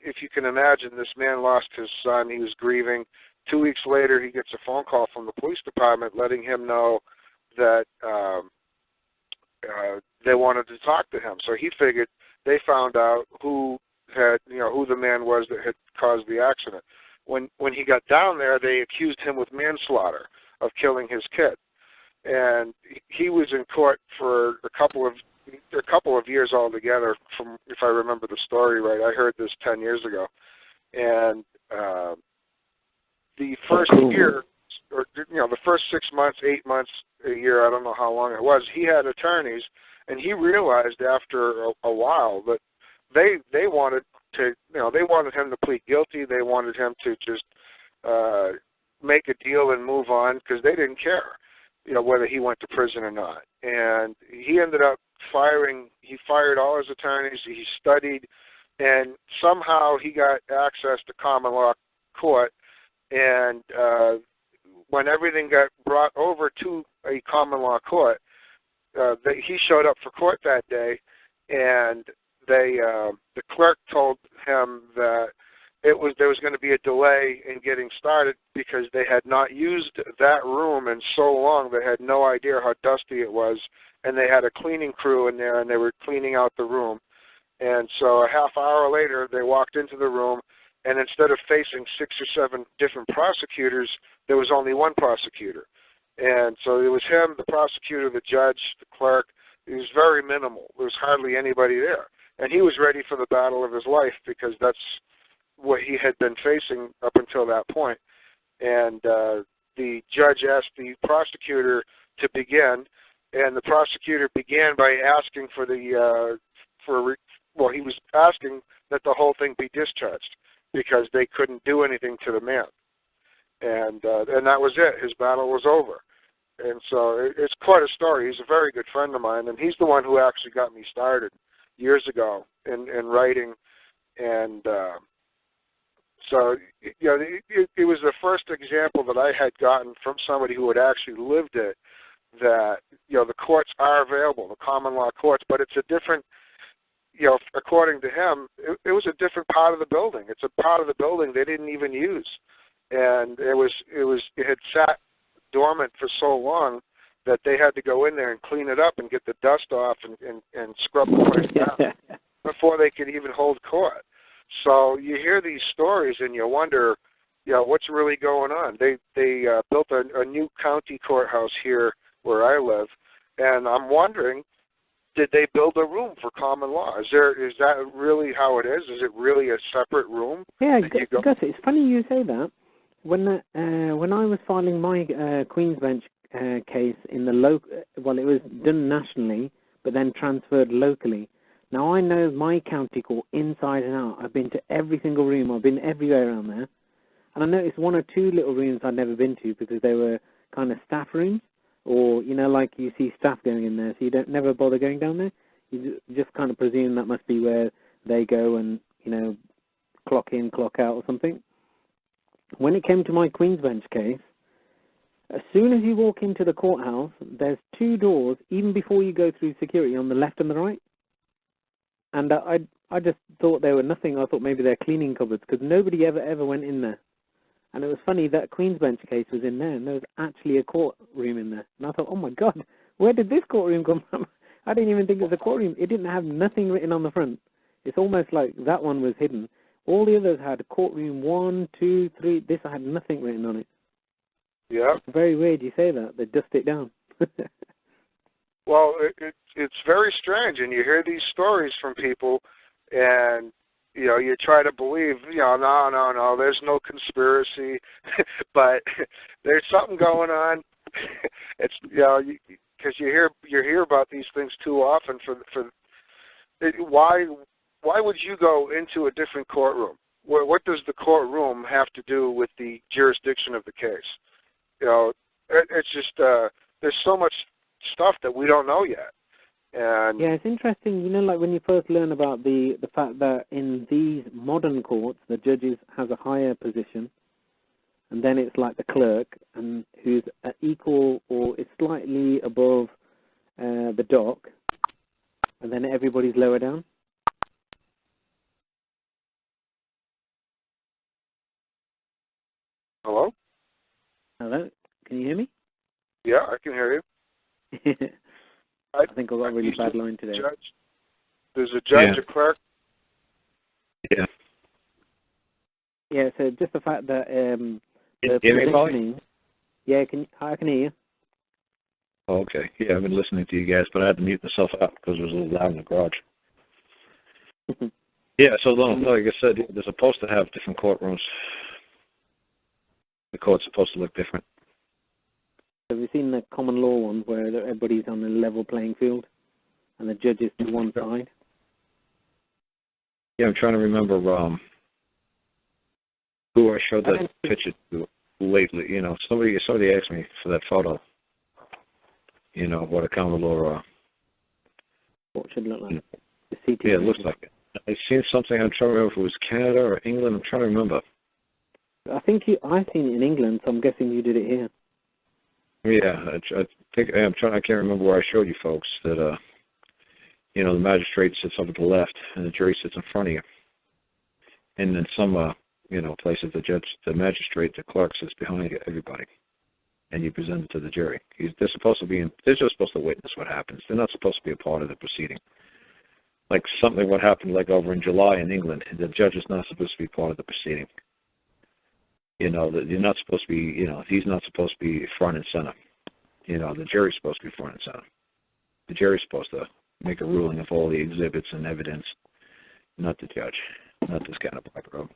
if you can imagine, this man lost his son. He was grieving. 2 weeks later, he gets a phone call from the police department letting him know that they wanted to talk to him. So he figured they found out who the man was that had caused the accident. When he got down there, they accused him with manslaughter of killing his kid, and he was in court for a couple of years altogether. From, if I remember the story right, I heard this 10 years ago, and the first year, or the first 6 months, 8 months, a year, I don't know how long it was, he had attorneys, and he realized after a while that they wanted to, they wanted him to plead guilty. They wanted him to just make a deal and move on because they didn't care, whether he went to prison or not. And he ended up he fired all his attorneys. He studied, and somehow he got access to common law court. And when everything got brought over to a common law court, he showed up for court that day, and the clerk told him that there was going to be a delay in getting started because they had not used that room in so long. They had no idea how dusty it was, and they had a cleaning crew in there, and they were cleaning out the room. And so a half hour later, they walked into the room, and instead of facing 6 or 7 different prosecutors, there was only one prosecutor. And so it was him, the prosecutor, the judge, the clerk. It was very minimal. There was hardly anybody there. And he was ready for the battle of his life because that's what he had been facing up until that point. And the judge asked the prosecutor to begin, and the prosecutor began by asking he was asking that the whole thing be discharged because they couldn't do anything to the man. And that was it. His battle was over. And so it's quite a story. He's a very good friend of mine, and he's the one who actually got me started years ago in writing. And so it was the first example that I had gotten from somebody who had actually lived it, that the courts are available, the common law courts, but it's a different, according to him, it was a different part of the building. It's a part of the building they didn't even use, and it had sat dormant for so long that they had to go in there and clean it up and get the dust off and scrub the place down before they could even hold court. So you hear these stories and you wonder, what's really going on. They built a new county courthouse here where I live, and I'm wondering, did they build a room for common law? Is that really how it is? Is it really a separate room? Yeah, Gus, it's funny you say that. When I was filing my Queen's Bench case in the it was done nationally, but then transferred locally. Now I know my county court inside and out. I've been to every single room. I've been everywhere around there, and I noticed 1 or 2 little rooms I'd never been to because they were kind of staff rooms, or like you see staff going in there, so you don't never bother going down there. You just kind of presume that must be where they go and clock in, clock out, or something. When it came to my Queen's Bench case, as soon as you walk into the courthouse, there's 2 doors, even before you go through security, on the left and the right. And I just thought they were nothing. I thought maybe they're cleaning cupboards because nobody ever went in there. And it was funny that Queen's Bench case was in there, and there was actually a courtroom in there. And I thought, oh my God, where did this courtroom come from? I didn't even think it was a courtroom. It didn't have nothing written on the front. It's almost like that one was hidden. All the others had courtroom 1, 2, 3. This had nothing written on it. Yeah. It's very weird you say that. They dust it down. Well, it's very strange, and you hear these stories from people, and you try to believe, no, there's no conspiracy, but there's something going on. It's because you hear about these things too often. Why would you go into a different courtroom? What does the courtroom have to do with the jurisdiction of the case? It's just there's so much stuff that we don't know yet. And yeah, it's interesting, like when you first learn about the fact that in these modern courts, the judges has a higher position, and then it's like the clerk, and who's equal or is slightly above the dock, and then everybody's lower down. Hello? Hello? Can you hear me? Yeah, I can hear you. I think I've got a really bad line today. There's a judge, a clerk. Yeah. Yeah, so just the fact that Can you hear me, Polly? Yeah, I can hear you. Oh, okay. Yeah, I've been listening to you guys, but I had to mute myself out because it was a little loud in the garage. Yeah, so like I said, they're supposed to have different courtrooms. The court's supposed to look different. Have you seen the common law ones where everybody's on a level playing field and the judge is to one side? Yeah, I'm trying to remember who I showed that picture to lately. You know, somebody asked me for that photo. You know, what a common law. What should it look like? Yeah, it looks like it. I've seen something. I'm trying to remember if it was Canada or England. I'm trying to remember. I think I've seen it in England, so I'm guessing you did it here. Yeah, I think I can't remember where I showed you folks that. You know, the magistrate sits up at the left, and the jury sits in front of you. And then some, you know, places the magistrate, the clerk sits behind everybody, and you present it to the jury. They're supposed to they're just supposed to witness what happens. They're not supposed to be a part of the proceeding. Like something what happened like over in July in England, the judge is not supposed to be part of the proceeding. You know, you're not supposed to be, you know, he's not supposed to be front and center. You know, the jury's supposed to be front and center. The jury's supposed to make a ruling of all the exhibits and evidence, not the judge, not this kind of background.